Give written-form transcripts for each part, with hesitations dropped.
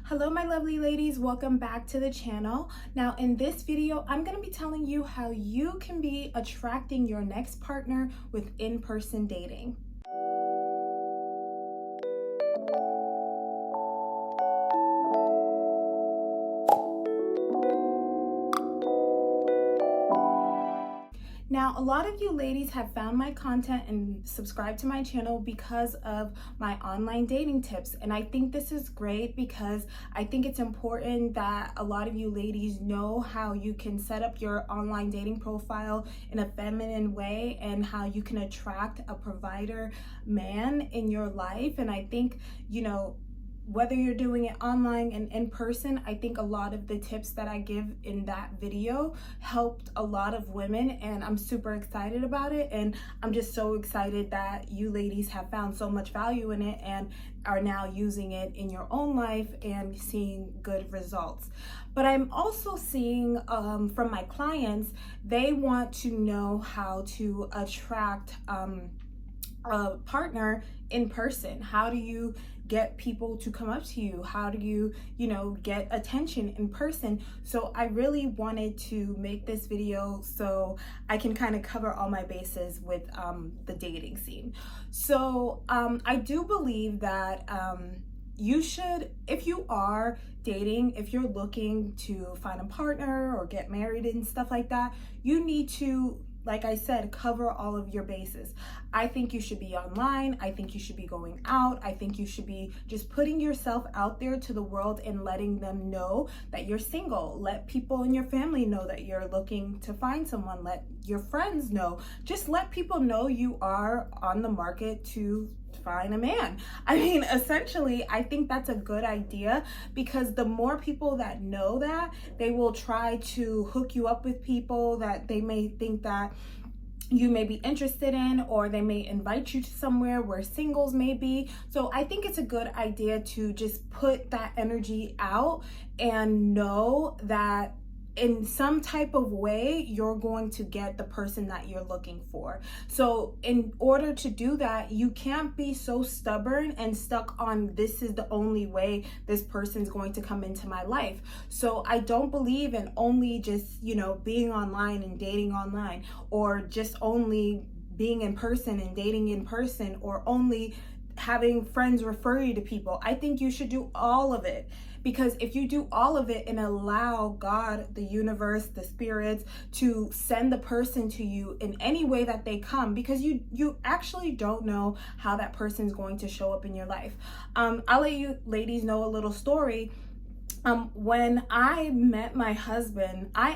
Hello my lovely ladies, welcome back to the channel. Now in this video, I'm going to be telling you how you can be attracting your next partner with in-person dating. Now, a lot of you ladies have found my content and subscribed to my channel because of my online dating tips. And I think this is great because I think it's important that a lot of you ladies know how you can set up your online dating profile in a feminine way and how you can attract a provider man in your life. And I think, whether you're doing it online and in person, I think a lot of the tips that I give in that video helped a lot of women, and I'm super excited about it. And I'm just so excited that you ladies have found so much value in it and are now using it in your own life and seeing good results. But I'm also seeing from my clients, they want to know how to attract a partner in person. How do you get people to come up to you? How do you, get attention in person? So I really wanted to make this video so I can kind of cover all my bases with the dating scene. So I do believe that you should, if you are dating, if you're looking to find a partner or get married and stuff like that, you need to, like I said, cover all of your bases. I think you should be online. I think you should be going out. I think you should be just putting yourself out there to the world and letting them know that you're single. Let people in your family know that you're looking to find someone. Let your friends know. Just let people know you are on the market to find a man. I mean, essentially, I think that's a good idea because the more people that know that, they will try to hook you up with people that they may think that you may be interested in, or they may invite you to somewhere where singles may be. So I think it's a good idea to just put that energy out and know that in some type of way, you're going to get the person that you're looking for. So in order to do that, you can't be so stubborn and stuck on this is the only way this person's going to come into my life. So I don't believe in only just, being online and dating online, or just only being in person and dating in person, or only having friends refer you to people. I think you should do all of it. Because if you do all of it and allow God, the universe, the spirits to send the person to you in any way that they come, because you actually don't know how that person's going to show up in your life. I'll let you ladies know a little story. When I met my husband, I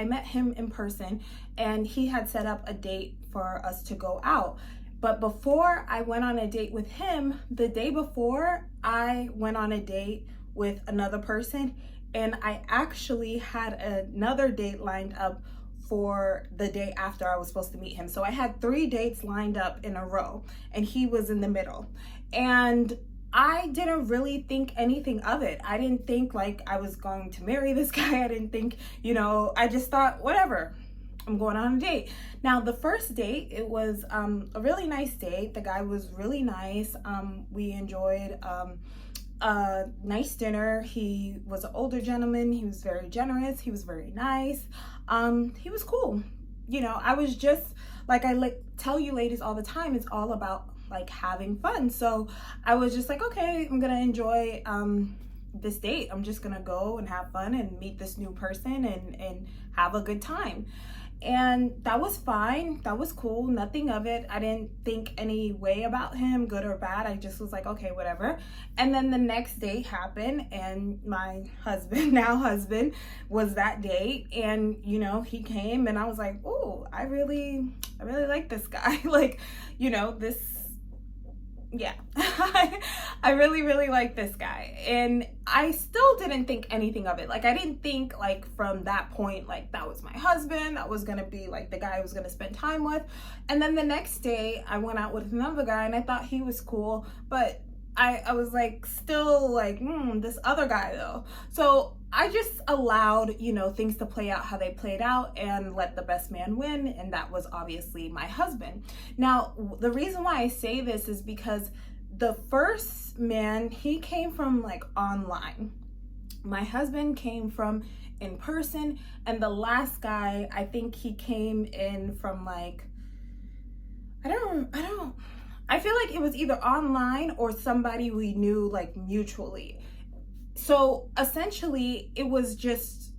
met him in person, and he had set up a date for us to go out. But before I went on a date with him, the day before, I went on a date with another person, and I actually had another date lined up for the day after I was supposed to meet him. So I had 3 dates lined up in a row, and he was in the middle. And I didn't really think anything of it. I didn't think like I was going to marry this guy. I didn't think, I just thought, whatever, I'm going on a date. Now, the first date, it was a really nice date. The guy was really nice. We enjoyed a nice dinner. He was an older gentleman. He was very generous. He was very nice. He was cool. I was just, like I tell you ladies all the time, it's all about like having fun. So I was just like, okay, I'm gonna enjoy this date. I'm just gonna go and have fun and meet this new person and have a good time. And that was fine. That was cool. Nothing of it. I didn't think any way about him, good or bad. I just was like, okay, whatever. And then the next date happened, and my husband, now husband, was that date. And, he came, and I was like, oh, I really like this guy. Like, yeah, I really like this guy. And I still didn't think anything of it. Like, I didn't think like from that point, like that was my husband, that was gonna be like the guy I was gonna spend time with. And then the next day I went out with another guy, and I thought he was cool, but I was like, still like, this other guy though. So I just allowed, things to play out how they played out and let the best man win. And that was obviously my husband. Now, the reason why I say this is because the first man, he came from like online. My husband came from in person, and the last guy, I think he came in from like, I feel like it was either online or somebody we knew like mutually. So essentially it was just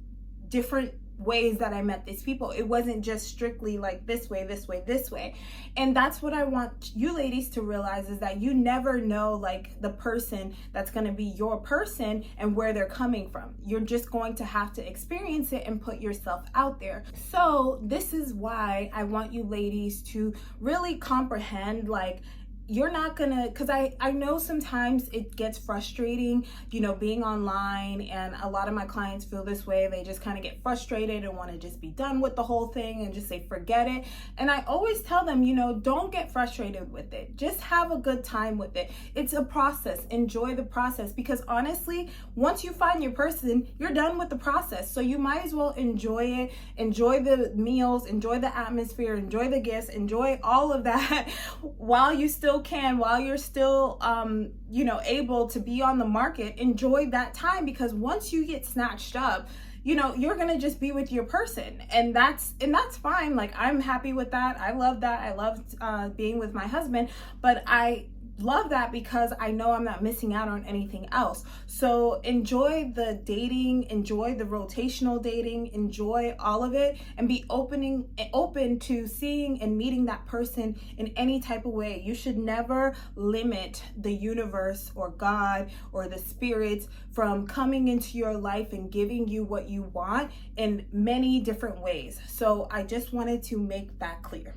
different ways that I met these people. It wasn't just strictly like this way, this way, this way. And that's what I want you ladies to realize, is that you never know like the person that's going to be your person and where they're coming from. You're just going to have to experience it and put yourself out there. So this is why I want you ladies to really comprehend, like, you're not gonna, because I know sometimes it gets frustrating, you know, being online, and a lot of my clients feel this way. They just kind of get frustrated and want to just be done with the whole thing and just say forget it. And I always tell them, you know, don't get frustrated with it. Just have a good time with it. It's a process. Enjoy the process, because honestly, once you find your person, you're done with the process. So you might as well enjoy it. Enjoy the meals, enjoy the atmosphere, enjoy the gifts, enjoy all of that while you still can, while you're still you know, able to be on the market. Enjoy that time, because once you get snatched up, you know, you're gonna just be with your person, and that's fine. Like, I'm happy with that. I love that. I love being with my husband, but I love that because I know I'm not missing out on anything else. So enjoy the dating, enjoy the rotational dating, enjoy all of it, and be open to seeing and meeting that person in any type of way. You should never limit the universe or God or the spirits from coming into your life and giving you what you want in many different ways. So I just wanted to make that clear.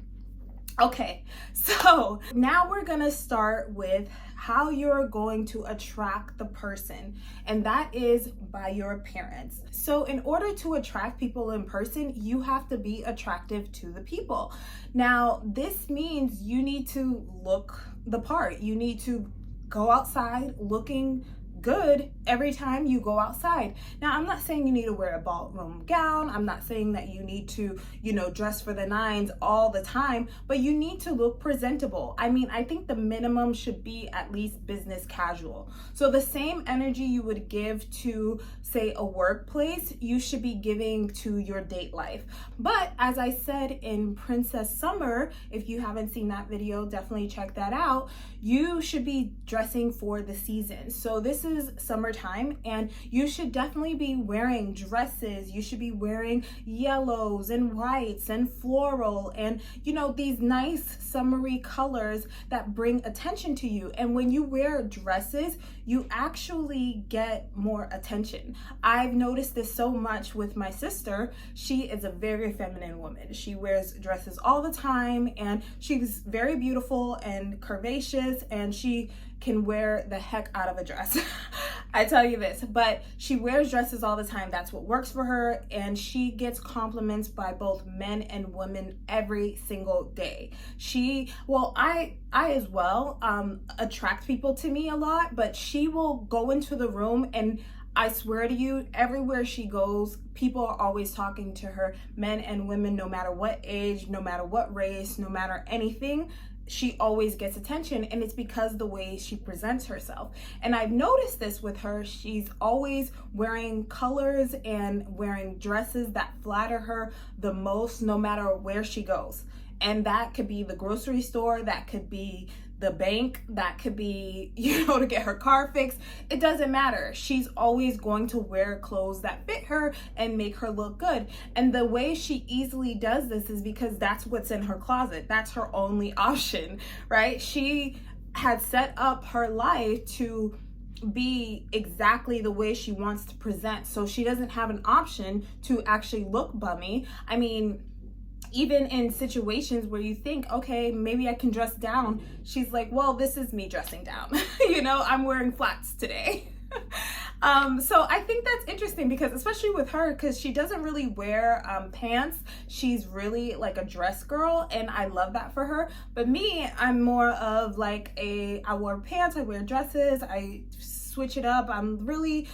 Okay, so now we're gonna start with how you're going to attract the person, and that is by your appearance. So in order to attract people in person, you have to be attractive to the people. Now, this means you need to look the part. You need to go outside looking good every time you go outside. Now, I'm not saying you need to wear a ballroom gown. I'm not saying that you need to, you know, dress for the nines all the time, but you need to look presentable. I mean, I think the minimum should be at least business casual. So the same energy you would give to, say, a workplace, you should be giving to your date life. But as I said in Princess Summer, if you haven't seen that video, definitely check that out. You should be dressing for the season. So this is summertime, and you should definitely be wearing dresses. You should be wearing yellows and whites and floral and, you know, these nice summery colors that bring attention to you. And when you wear dresses, you actually get more attention. I've noticed this so much with my sister. She is a very feminine woman. She wears dresses all the time, and she's very beautiful and curvaceous, and she can wear the heck out of a dress. I tell you this, but she wears dresses all the time. That's what works for her, and she gets compliments by both men and women every single day. I as well attract people to me a lot, but she will go into the room, and I swear to you, everywhere she goes, people are always talking to her, men and women, no matter what age, no matter what race, no matter anything. She always gets attention, and it's because the way she presents herself. And I've noticed this with her. She's always wearing colors and wearing dresses that flatter her the most, no matter where she goes. And that could be the grocery store, that could be the bank, that could be, you know, to get her car fixed. It doesn't matter. She's always going to wear clothes that fit her and make her look good. And the way she easily does this is because that's what's in her closet. That's her only option, right? She had set up her life to be exactly the way she wants to present. So she doesn't have an option to actually look bummy. I mean, even in situations where you think, okay, maybe I can dress down, she's like, well, this is me dressing down. You know, I'm wearing flats today. So I think that's interesting, because especially with her, because she doesn't really wear pants. She's really like a dress girl, and I love that for her. But me, I'm more of like I wear pants, I wear dresses, I switch it up. I'm really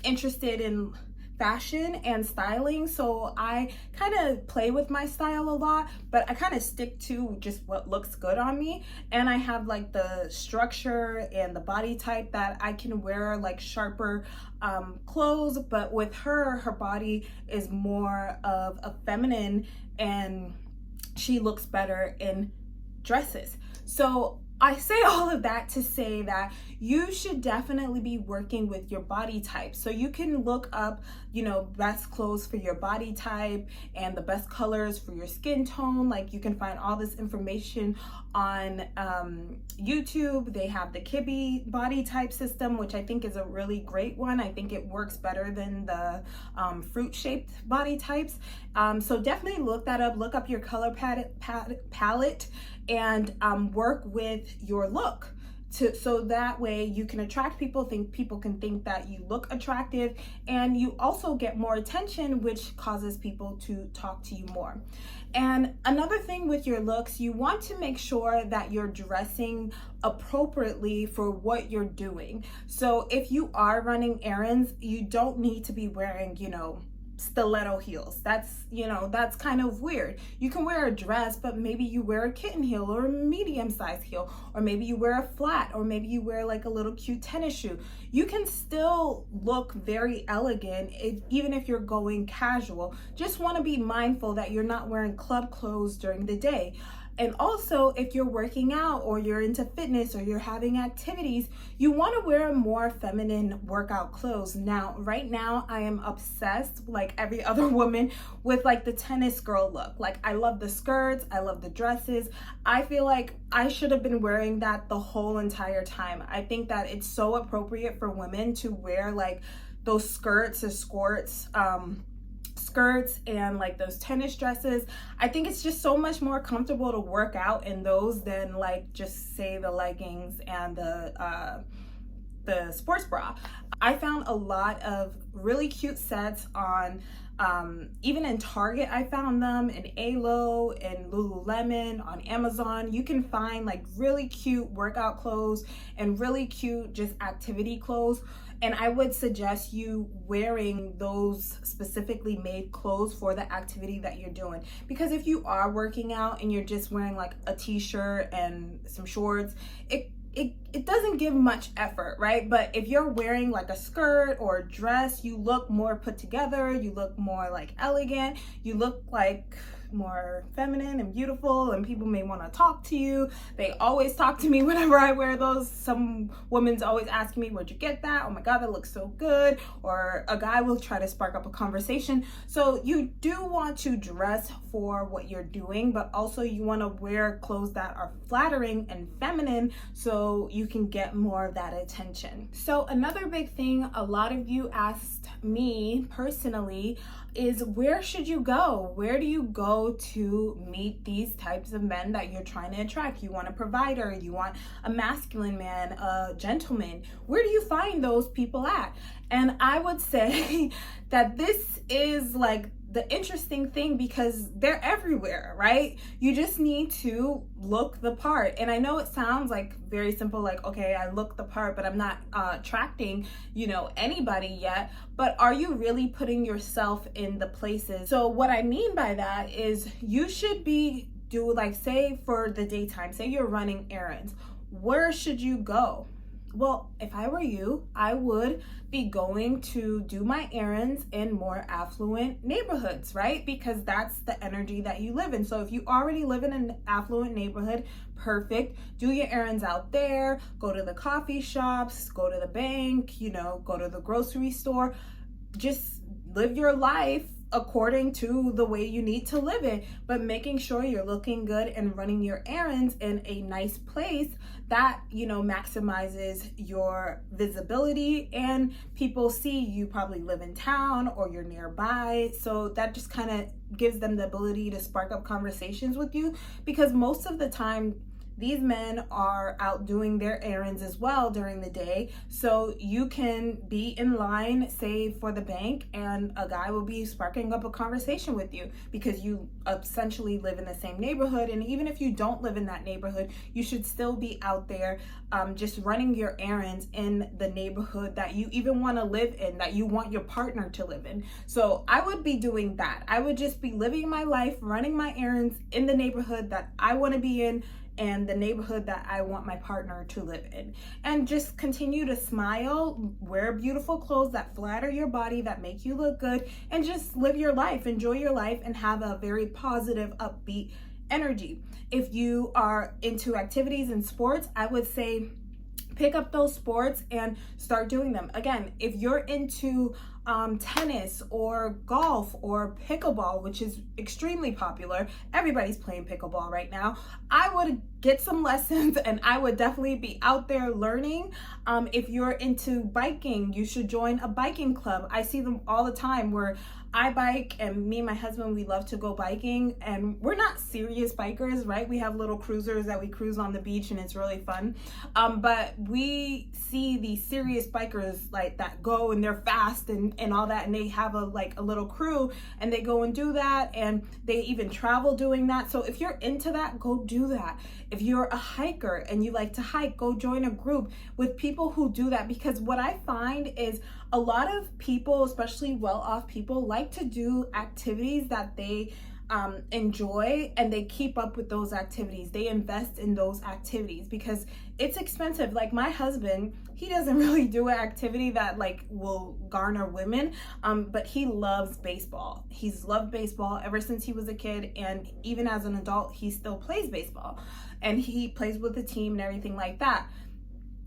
interested in fashion and styling, so I kind of play with my style a lot, but I kind of stick to just what looks good on me. And I have like the structure and the body type that I can wear like sharper clothes, but with her body is more of a feminine and she looks better in dresses. So I say all of that to say that you should definitely be working with your body type. So you can look up, you know, best clothes for your body type and the best colors for your skin tone. Like you can find all this information on YouTube. They have the Kibbe body type system, which I think is a really great one. I think it works better than the fruit shaped body types. So definitely look that up. Look up your color palette and work with your look so that way you can attract people, people can think that you look attractive, and you also get more attention, which causes people to talk to you more. And another thing with your looks, you want to make sure that you're dressing appropriately for what you're doing. So if you are running errands, you don't need to be wearing, you know, stiletto heels. That's, you know, that's kind of weird. You can wear a dress, but maybe you wear a kitten heel or a medium-sized heel, or maybe you wear a flat, or maybe you wear like a little cute tennis shoe. You can still look very elegant even if you're going casual. Just want to be mindful that you're not wearing club clothes during the day. And also, if you're working out or you're into fitness or you're having activities, you want to wear more feminine workout clothes. Now, right now, I am obsessed, like every other woman, with like the tennis girl look. Like, I love the skirts, I love the dresses. I feel like I should have been wearing that the whole entire time. I think that it's so appropriate for women to wear like those skirts or skirts and like those tennis dresses. I think it's just so much more comfortable to work out in those than like just say the leggings and the sports bra. I found a lot of really cute sets on even in Target. I found them in Alo and Lululemon, on Amazon. You can find like really cute workout clothes and really cute just activity clothes. And I would suggest you wearing those specifically made clothes for the activity that you're doing. Because if you are working out and you're just wearing like a t-shirt and some shorts, it doesn't give much effort, right? But if you're wearing like a skirt or a dress, you look more put together, you look more like elegant, you look like more feminine and beautiful, and people may want to talk to you. They always talk to me whenever I wear those. Some women's always asking me, where'd you get that? Oh my God, that looks so good. Or a guy will try to spark up a conversation. So you do want to dress for what you're doing, but also you want to wear clothes that are flattering and feminine so you can get more of that attention. So another big thing a lot of you asked me personally is, where should you go? Where do you go to meet these types of men that you're trying to attract? You want a provider, you want a masculine man, a gentleman. Where do you find those people at? And I would say that this is like the interesting thing because they're everywhere, right? You just need to look the part. And I know it sounds like very simple, like, okay, I look the part, but I'm not attracting, you know, anybody yet. But are you really putting yourself in the places? So what I mean by that is you should be like, say for the daytime, say you're running errands, where should you go? Well, if I were you, I would be going to do my errands in more affluent neighborhoods, right? Because that's the energy that you live in. So if you already live in an affluent neighborhood, perfect. Do your errands out there, go to the coffee shops, go to the bank, you know, go to the grocery store. Just live your life according to the way you need to live it, but making sure you're looking good and running your errands in a nice place that, you know, maximizes your visibility and people see you probably live in town or you're nearby. So that just kind of gives them the ability to spark up conversations with you, because most of the time these men are out doing their errands as well during the day. So you can be in line, say for the bank, and a guy will be sparking up a conversation with you because you essentially live in the same neighborhood. And even if you don't live in that neighborhood, you should still be out there just running your errands in the neighborhood that you even want to live in, that you want your partner to live in. So I would be doing that. I would just be living my life, running my errands in the neighborhood that I want to be in and the neighborhood that I want my partner to live in. And just continue to smile, wear beautiful clothes that flatter your body, that make you look good, and just live your life, enjoy your life, and have a very positive, upbeat energy. If you are into activities and sports, I would say pick up those sports and start doing them. Again, if you're into tennis or golf or pickleball, which is extremely popular, everybody's playing pickleball right now, I would get some lessons and I would definitely be out there learning. If you're into biking, you should join a biking club. I see them all the time where I bike, and me and my husband, we love to go biking, and we're not serious bikers, right? We have little cruisers that we cruise on the beach and it's really fun. But we see these serious bikers like that go and they're fast and all that, and they have a little crew and they go and do that, and they even travel doing that. So if you're into that, go do that. If you're a hiker and you like to hike, go join a group with people who do that, because what I find is a lot of people, especially well-off people, like to do activities that they enjoy, and they keep up with those activities. They invest in those activities because it's expensive. Like my husband, he doesn't really do an activity that will garner women, but he loves baseball. He's loved baseball ever since he was a kid, and even as an adult, he still plays baseball, and he plays with the team and everything like that.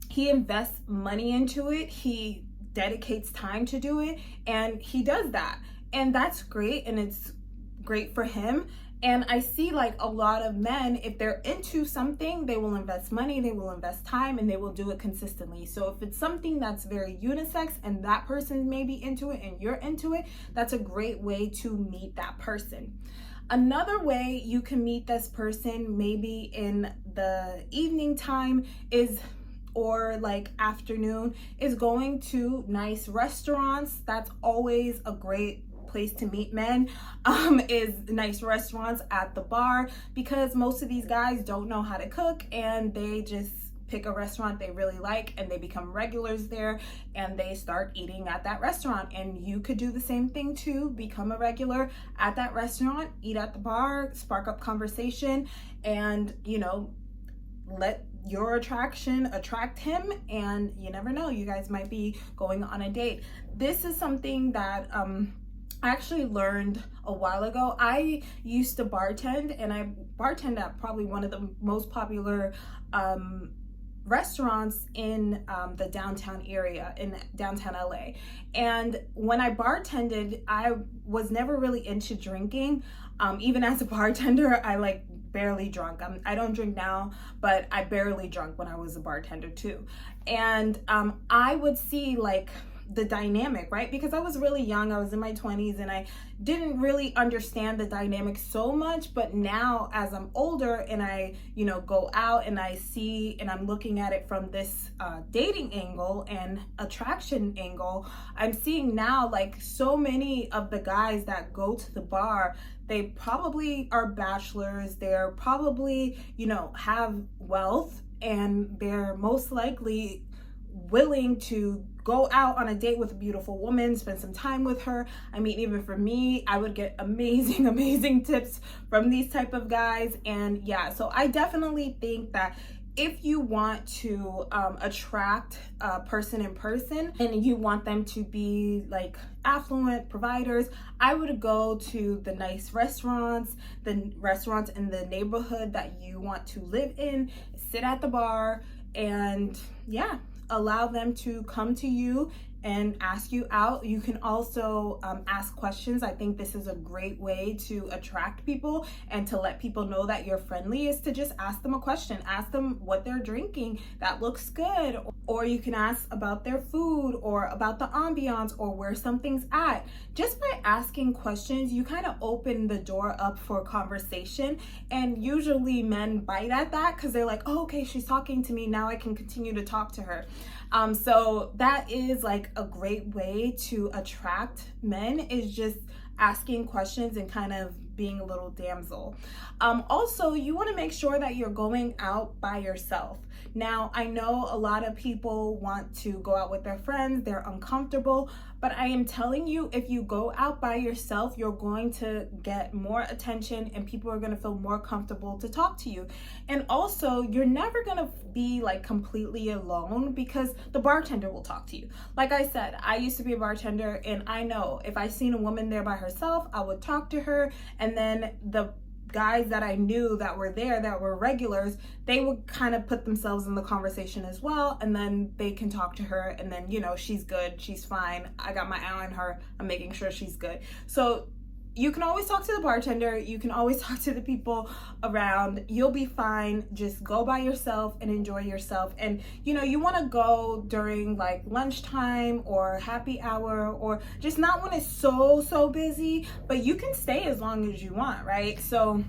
He invests money into it. He dedicates time to do it, and he does that, and that's great, and it's great for him. And I see a lot of men, if they're into something, they will invest money, they will invest time, and they will do it consistently. So if it's something that's very unisex and that person may be into it and you're into it, that's a great way to meet that person. Another way you can meet this person, maybe in the evening time or afternoon, is going to nice restaurants. That's always a great place to meet men, is nice restaurants at the bar, because most of these guys don't know how to cook and they just pick a restaurant they really like and they become regulars there and they start eating at that restaurant. And you could do the same thing too, become a regular at that restaurant, eat at the bar, spark up conversation, and let your attraction attract him, and you never know, you guys might be going on a date. This is something that I actually learned a while ago. I used to bartend, and I bartend at probably one of the most popular restaurants in the downtown area, in downtown LA. And when I bartended, I was never really into drinking. Even as a bartender, I barely drunk. I don't drink now, but I barely drunk when I was a bartender too. And I would see the dynamic, right? Because I was really young, I was in my 20s, and I didn't really understand the dynamic so much. But now as I'm older and I, go out and I see and I'm looking at it from this dating angle and attraction angle, I'm seeing now so many of the guys that go to the bar, they probably are bachelors, they're probably, have wealth, and they're most likely willing to go out on a date with a beautiful woman, spend some time with her. I mean, even for me, I would get amazing tips from these type of guys. And yeah, so I definitely think that if you want to attract a person in person and you want them to be affluent providers, I would go to the nice restaurants, in the neighborhood that you want to live in, sit at the bar, and yeah, allow them to come to you and ask you out. You can also ask questions. I think this is a great way to attract people and to let people know that you're friendly, is to just ask them a question. Ask them what they're drinking that looks good, or you can ask about their food or about the ambiance or where something's at. Just by asking questions, you kind of open the door up for conversation, and usually men bite at that because they're like, oh, okay, she's talking to me, now I can continue to talk to her. So that is like a great way to attract men, is just asking questions and kind of being a little damsel. Also, you want to make sure that you're going out by yourself. Now, I know a lot of people want to go out with their friends, they're uncomfortable, but I am telling you, if you go out by yourself, you're going to get more attention and people are going to feel more comfortable to talk to you. And also, you're never going to be like completely alone because the bartender will talk to you. Like I said, I used to be a bartender, and I know if I seen a woman there by herself, I would talk to her, and then the guys that I knew that were there that were regulars, they would kind of put themselves in the conversation as well, and then they can talk to her, and then, you know, she's good, she's fine, I got my eye on her, I'm making sure she's good. So you can always talk to the bartender, you can always talk to the people around, you'll be fine. Just go by yourself and enjoy yourself. And you know, you want to go during like lunchtime or happy hour, or just not when it's so busy, but you can stay as long as you want, right? So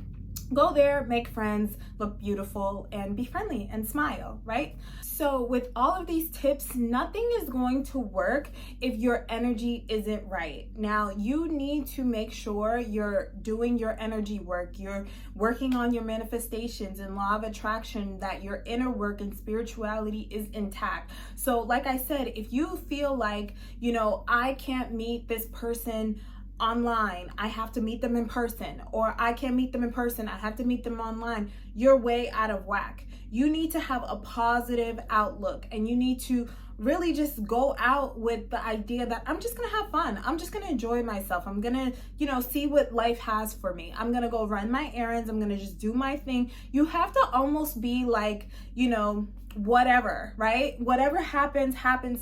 go there, make friends, look beautiful, and be friendly and smile, right? So with all of these tips, nothing is going to work if your energy isn't right. Now, you need to make sure you're doing your energy work, you're working on your manifestations and law of attraction, that your inner work and spirituality is intact. So like I said, if you feel like, you know, I can't meet this person online, I have to meet them in person, or I can't meet them in person, I have to meet them online, you're way out of whack. You need to have a positive outlook, and you need to really just go out with the idea that I'm just gonna have fun, I'm just gonna enjoy myself, I'm gonna, you know, see what life has for me, I'm gonna go run my errands, I'm gonna just do my thing. You have to almost be like, you know, whatever, right? Whatever happens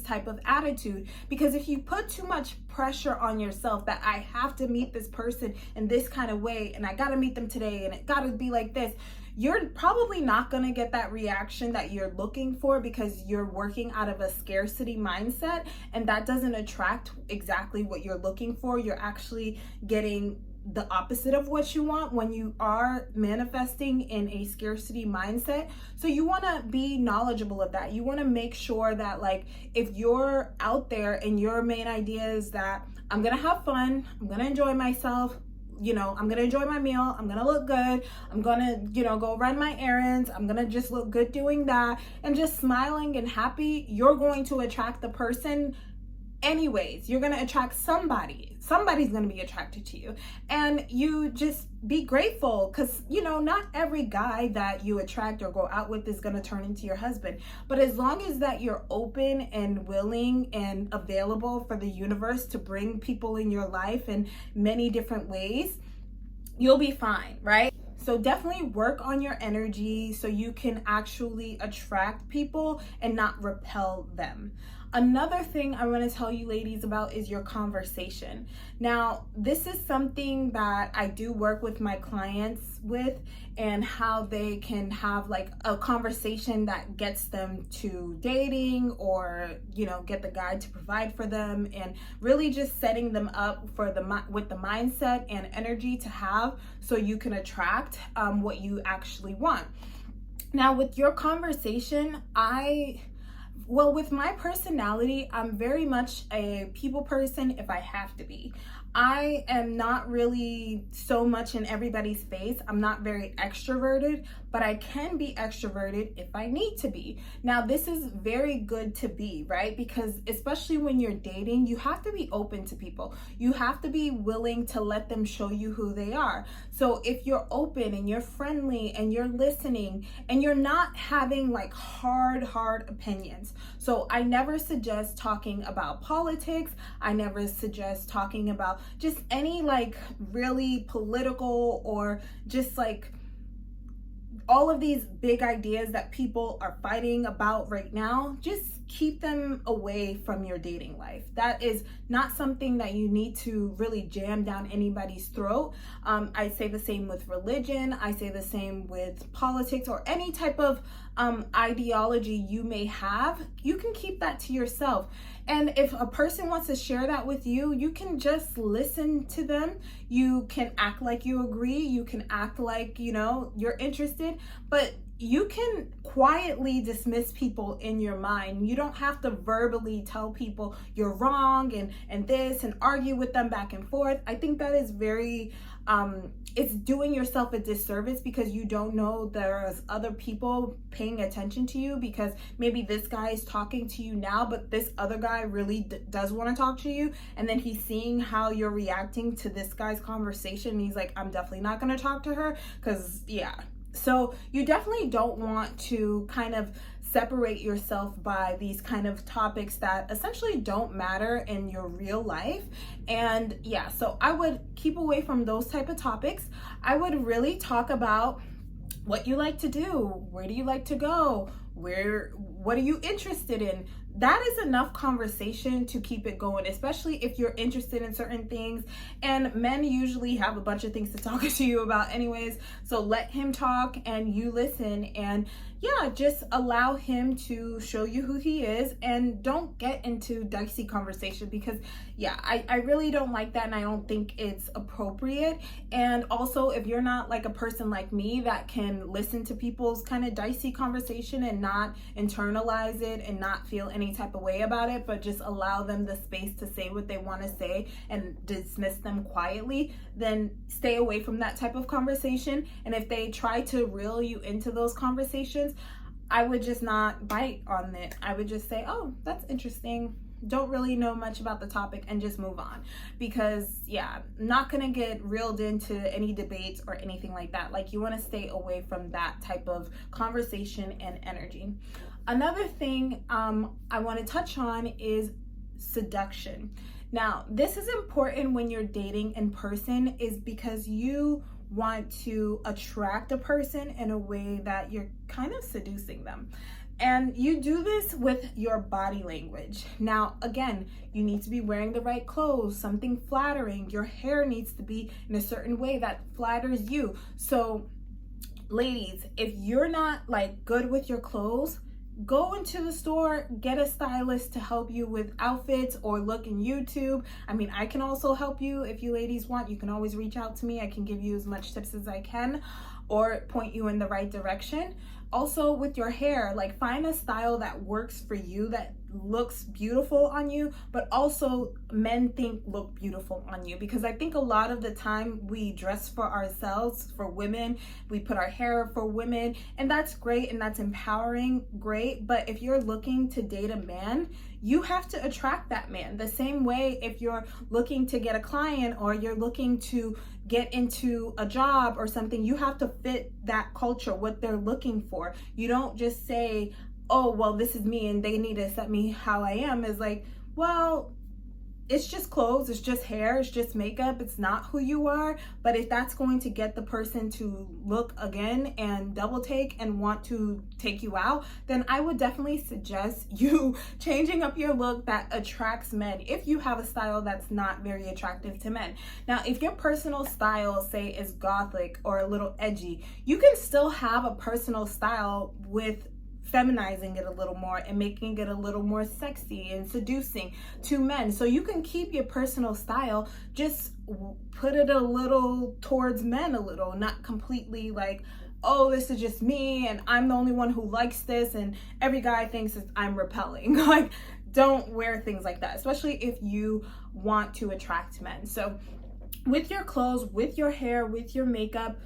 type of attitude. Because if you put too much pressure on yourself that I have to meet this person in this kind of way, and I gotta meet them today, and it gotta be like this, you're probably not gonna get that reaction that you're looking for, because you're working out of a scarcity mindset, and that doesn't attract exactly what you're looking for. You're actually getting the opposite of what you want when you are manifesting in a scarcity mindset. So you want to be knowledgeable of that. You want to make sure that, like, if you're out there and your main idea is that I'm gonna have fun, I'm gonna enjoy myself, you know, I'm gonna enjoy my meal, I'm gonna look good, I'm gonna, you know, go run my errands, I'm gonna just look good doing that, and just smiling and happy, you're going to attract the person anyways. You're going to attract somebody's going to be attracted to you, and you just be grateful, because, you know, not every guy that you attract or go out with is going to turn into your husband, but as long as that you're open and willing and available for the universe to bring people in your life in many different ways, you'll be fine, right? So definitely work on your energy so you can actually attract people and not repel them. Another thing I want to tell you ladies about is your conversation. Now, this is something that I do work with my clients with, and how they can have like a conversation that gets them to dating, or, you know, get the guy to provide for them, and really just setting them up for with the mindset and energy to have, so you can attract what you actually want. Now, with your conversation, with my personality, I'm very much a people person if I have to be. I am not really so much in everybody's face. I'm not very extroverted, but I can be extroverted if I need to be. Now, this is very good to be, right? Because especially when you're dating, you have to be open to people. You have to be willing to let them show you who they are. So if you're open and you're friendly and you're listening and you're not having like hard opinions. So I never suggest talking about politics. I never suggest talking about just any like really political, or just like all of these big ideas that people are fighting about right now. Just keep them away from your dating life. That is not something that you need to really jam down anybody's throat. I say the same with religion. I say the same with politics or any type of ideology you may have. You can keep that to yourself. And if a person wants to share that with you, you can just listen to them. You can act like you agree. You can act like, you're interested, but you can quietly dismiss people in your mind. You don't have to verbally tell people you're wrong and this and argue with them back and forth. I think that is very, it's doing yourself a disservice because you don't know there's other people paying attention to you, because maybe this guy is talking to you now, but this other guy really does want to talk to you. And then he's seeing how you're reacting to this guy's conversation. And he's like, I'm definitely not going to talk to her because, yeah. So you definitely don't want to kind of separate yourself by these kind of topics that essentially don't matter in your real life. And yeah, so I would keep away from those type of topics. I would really talk about what you like to do, where do you like to go, what are you interested in. That is enough conversation to keep it going, especially if you're interested in certain things. And men usually have a bunch of things to talk to you about anyways. So let him talk and you listen, and yeah, just allow him to show you who he is, and don't get into dicey conversation because yeah, I really don't like that, and I don't think it's appropriate. And also, if you're not like a person like me that can listen to people's kind of dicey conversation and not internalize it and not feel any type of way about it, but just allow them the space to say what they want to say and dismiss them quietly, then stay away from that type of conversation. And if they try to reel you into those conversations, I would just not bite on it. I would just say, oh, that's interesting. Don't really know much about the topic, and just move on. Because yeah, not gonna get reeled into any debates or anything like that. Like, you want to stay away from that type of conversation and energy. Another thing I want to touch on is seduction. Now, this is important when you're dating in person, is because you want to attract a person in a way that you're kind of seducing them. And you do this with your body language. Now, again, you need to be wearing the right clothes, something flattering. Your hair needs to be in a certain way that flatters you. So, ladies, if you're not like good with your clothes, go into the store, get a stylist to help you with outfits, or look in YouTube. I mean, I can also help you if you ladies want. You can always reach out to me. I can give you as much tips as I can or point you in the right direction. Also with your hair, like, find a style that works for you, that looks beautiful on you, but also men think look beautiful on you. Because I think a lot of the time we dress for ourselves, for women, we put our hair for women, and that's great and that's empowering, great. But if you're looking to date a man, you have to attract that man. The same way if you're looking to get a client or you're looking to get into a job or something, you have to fit that culture, what they're looking for. You don't just say, oh, well, this is me and they need to accept me how I am. Is like, well, it's just clothes, it's just hair, it's just makeup, it's not who you are. But if that's going to get the person to look again and double take and want to take you out, then I would definitely suggest you changing up your look that attracts men if you have a style that's not very attractive to men. Now, if your personal style, say, is gothic or a little edgy, you can still have a personal style with feminizing it a little more and making it a little more sexy and seducing to men. So you can keep your personal style, just put it a little towards men, a little, not completely like, oh, this is just me and I'm the only one who likes this and every guy thinks I'm repelling. Like, don't wear things like that, especially if you want to attract men. So with your clothes, with your hair, with your makeup,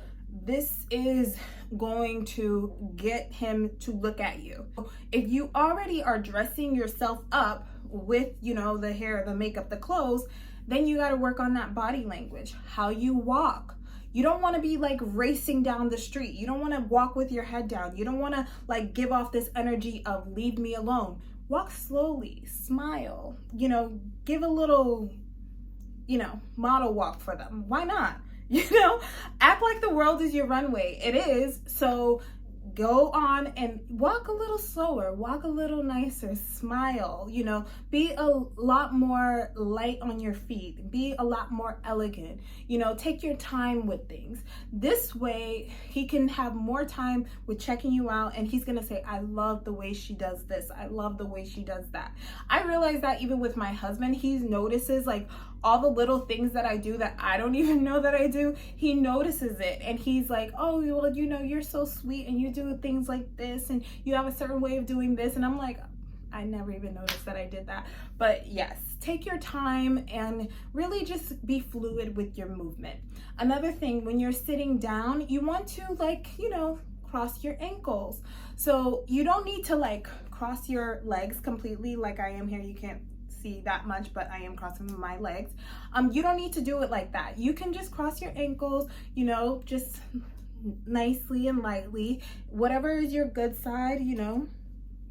this is going to get him to look at you. If you already are dressing yourself up with, the hair, the makeup, the clothes, then you got to work on that body language, how you walk. You don't want to be like racing down the street. You don't want to walk with your head down. You don't want to like give off this energy of leave me alone. Walk slowly, smile, give a little, model walk for them. Why not? Act like the world is your runway. It is. So go on and walk a little slower, walk a little nicer, smile, you know, be a lot more light on your feet, be a lot more elegant, you know, take your time with things. This way he can have more time with checking you out, and he's gonna say, I love the way she does this, I love the way she does that. I realize that even with my husband, he notices like all the little things that I do that I don't even know that I do. He notices it, and he's like, oh, well, you know, you're so sweet and you do things like this and you have a certain way of doing this. And I'm like, I never even noticed that I did that. But yes, take your time and really just be fluid with your movement. Another thing, when you're sitting down, you want to, like, you know, cross your ankles. So you don't need to like cross your legs completely like I am here. You can't see that much, but I am crossing my legs. You don't need to do it like that. You can just cross your ankles, you know, just nicely and lightly. Whatever is your good side, you know,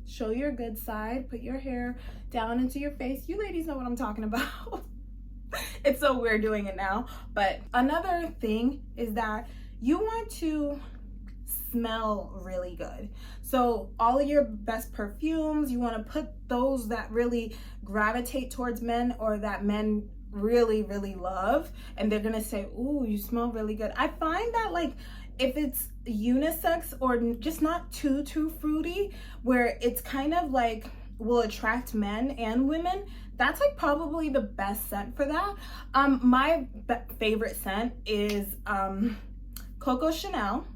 show your good side. Put your hair down into your face. You ladies know what I'm talking about. It's so weird doing it now. But another thing is that you want to smell really good. So all of your best perfumes, you want to put those that really gravitate towards men, or that men really love, and they're gonna say, ooh, you smell really good. I find that like if it's unisex or just not too fruity, where it's kind of like will attract men and women, that's like probably the best scent for that. My favorite scent is Coco Chanel.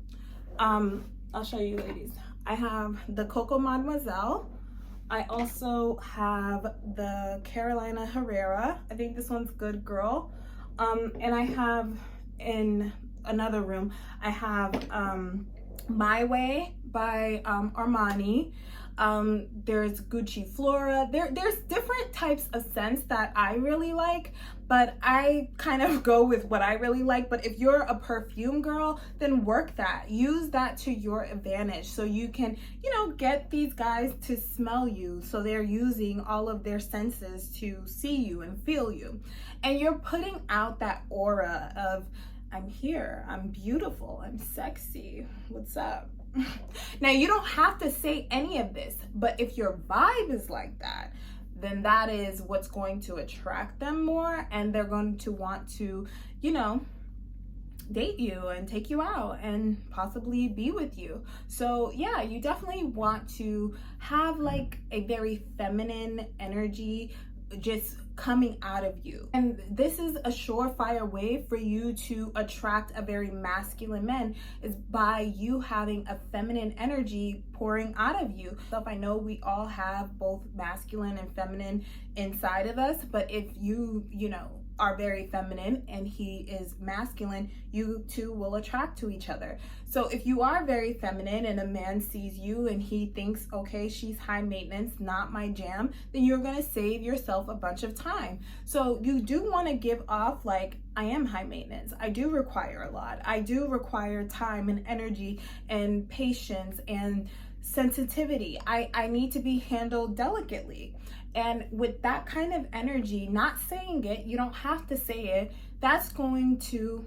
I'll show you ladies. I have the Coco Mademoiselle. I also have the Carolina Herrera. I think this one's Good Girl. And I have in another room, I have My Way by Armani. There's Gucci Flora. There's different types of scents that I really like, but I kind of go with what I really like. But if you're a perfume girl, then work that. Use that to your advantage so you can, you know, get these guys to smell you. So they're using all of their senses to see you and feel you. And you're putting out that aura of, I'm here, I'm beautiful, I'm sexy, what's up? Now, you don't have to say any of this, but if your vibe is like that, then that is what's going to attract them more, and they're going to want to, you know, date you and take you out and possibly be with you. So yeah, you definitely want to have like a very feminine energy just coming out of you. And this is a surefire way for you to attract a very masculine man, is by you having a feminine energy pouring out of you. So I know we all have both masculine and feminine inside of us, but if you know, are very feminine and he is masculine, you two will attract to each other. So if you are very feminine and a man sees you and he thinks, okay, she's high maintenance, not my jam, then you're gonna save yourself a bunch of time. So you do wanna give off like, I am high maintenance. I do require a lot. I do require time and energy and patience and sensitivity. I need to be handled delicately. And with that kind of energy, not saying it, you don't have to say it, that's going to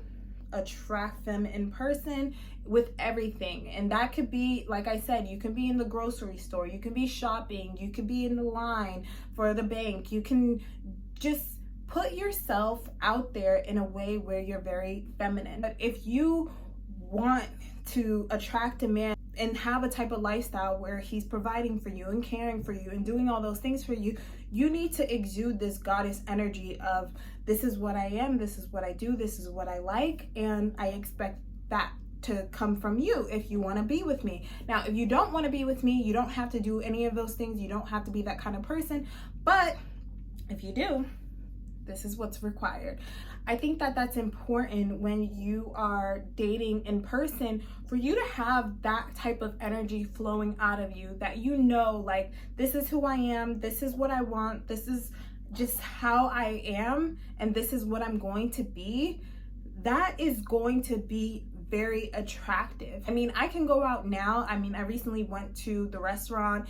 attract them in person with everything. And that could be, like I said, you can be in the grocery store, you can be shopping, you can be in the line for the bank, you can just put yourself out there in a way where you're very feminine. But if you want to attract a man and have a type of lifestyle where he's providing for you and caring for you and doing all those things for you, you need to exude this goddess energy of, this is what I am, this is what I do, this is what I like, and I expect that to come from you if you want to be with me. Now, if you don't want to be with me, you don't have to do any of those things. You don't have to be that kind of person. But if you do, this is what's required. I think that that's important when you are dating in person, for you to have that type of energy flowing out of you, that you know, like, this is who I am, this is what I want, this is just how I am, and this is what I'm going to be. That is going to be very attractive. I mean, I can go out now. I mean, I recently went to the restaurant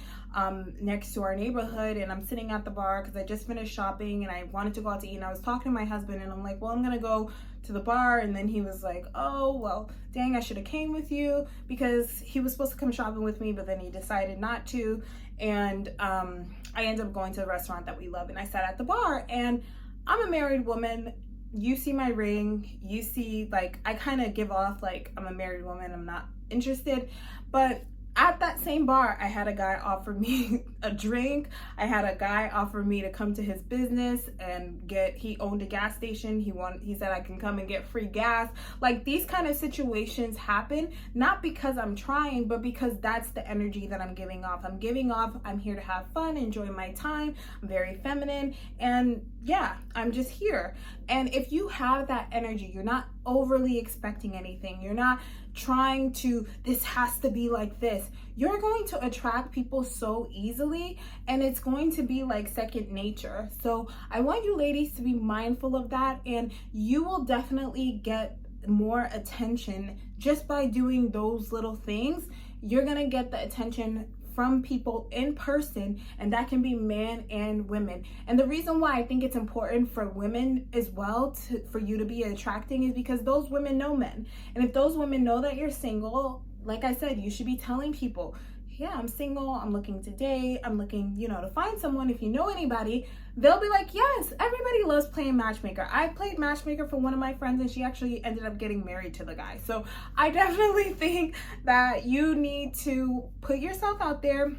next to our neighborhood, and I'm sitting at the bar because I just finished shopping and I wanted to go out to eat, and I was talking to my husband and I'm like, well, I'm gonna go to the bar. And then he was like, oh, well, dang, I should have came with you, because he was supposed to come shopping with me, but then he decided not to. And I ended up going to the restaurant that we love, and I sat at the bar. And I'm a married woman. You see my ring, you see, like, I kind of give off like I'm a married woman, I'm not interested. But at that same bar, I had a guy offer me a drink. I had a guy offer me to come to his business and he owned a gas station. He said I can come and get free gas. Like, these kind of situations happen, not because I'm trying, but because that's the energy that I'm giving off. I'm here to have fun, enjoy my time. I'm very feminine, and yeah, I'm just here. And if you have that energy, you're not overly expecting anything. You're not trying to, this has to be like this. You're going to attract people so easily, and it's going to be like second nature. So I want you ladies to be mindful of that, and you will definitely get more attention just by doing those little things. You're gonna get the attention from people in person, and that can be men and women. And the reason why I think it's important for women as well for you to be attracting is because those women know men. And if those women know that you're single, like I said, you should be telling people, yeah, I'm single, I'm looking to date, I'm looking, to find someone. If you know anybody, they'll be like, yes, everybody loves playing matchmaker. I played matchmaker for one of my friends, and she actually ended up getting married to the guy. So I definitely think that you need to put yourself out there,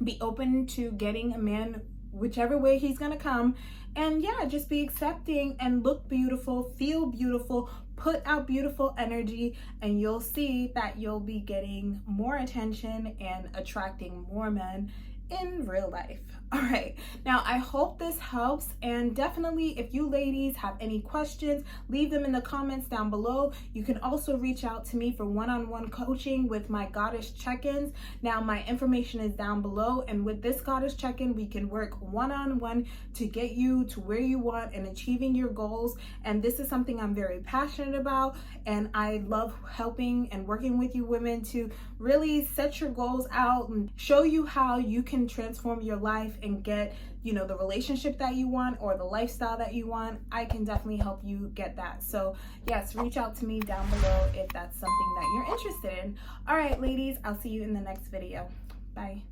be open to getting a man whichever way he's gonna come, and yeah, just be accepting and look beautiful, feel beautiful, put out beautiful energy, and you'll see that you'll be getting more attention and attracting more men in real life. All right, now I hope this helps, and definitely if you ladies have any questions, leave them in the comments down below. You can also reach out to me for one-on-one coaching with my goddess check-ins. Now my information is down below, and with this goddess check-in, we can work one-on-one to get you to where you want and achieving your goals. And this is something I'm very passionate about, and I love helping and working with you women to really set your goals out and show you how you can transform your life and get, the relationship that you want or the lifestyle that you want. I can definitely help you get that. So yes, reach out to me down below if that's something that you're interested in. All right, ladies, I'll see you in the next video. Bye.